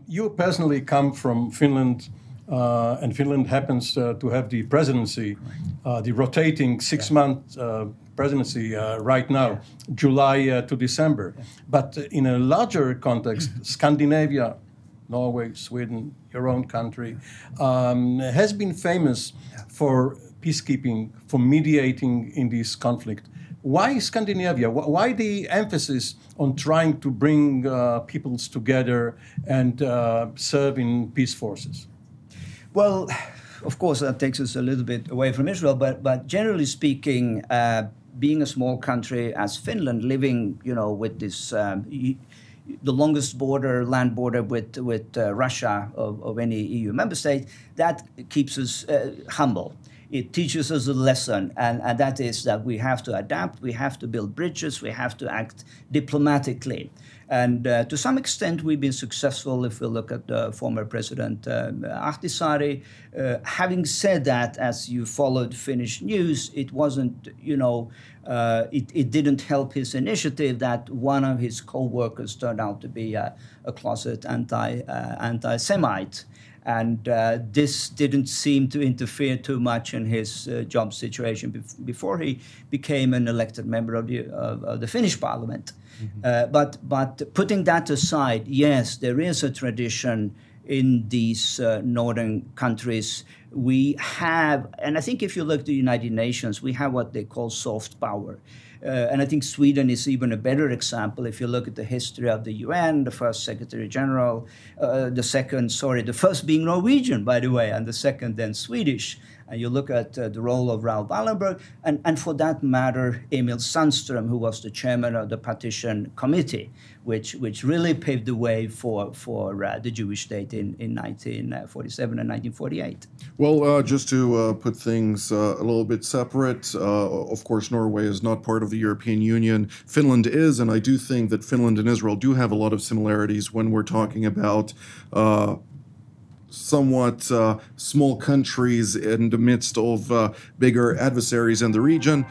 You personally come from Finland, and Finland happens to have the presidency, the rotating 6-month presidency right now, July to December. But in a larger context, Scandinavia, Norway, Sweden, your own country, has been famous for peacekeeping, for mediating in this conflict. Why Scandinavia? Why the emphasis on trying to bring peoples together and serve in peace forces? Well, of course, that takes us a little bit away from Israel, but generally speaking, being a small country as Finland, living, with this the longest land border with Russia of any EU member state, that keeps us humble. It teaches us a lesson, and that is that we have to adapt, we have to build bridges, we have to act diplomatically. And to some extent, we've been successful if we look at the former President Ahtisaari. Having said that, as you followed Finnish news, it wasn't, it didn't help his initiative that one of his co-workers turned out to be a closet anti-Semite. And this didn't seem to interfere too much in his job situation before he became an elected member of the Finnish parliament. Mm-hmm. But putting that aside, yes, there is a tradition in these northern countries. We have, and I think if you look at the United Nations, we have what they call soft power. And I think Sweden is even a better example. If you look at the history of the UN, the first Secretary General, the first being Norwegian, by the way, and the second then Swedish. And you look at the role of Raoul Wallenberg, and for that matter, Emil Sandström, who was the chairman of the Partition Committee, which really paved the way for the Jewish state in 1947 and 1948. Well, just to put things a little bit separate, of course, Norway is not part of the European Union. Finland is, and I do think that Finland and Israel do have a lot of similarities when we're talking about somewhat small countries in the midst of bigger adversaries in the region.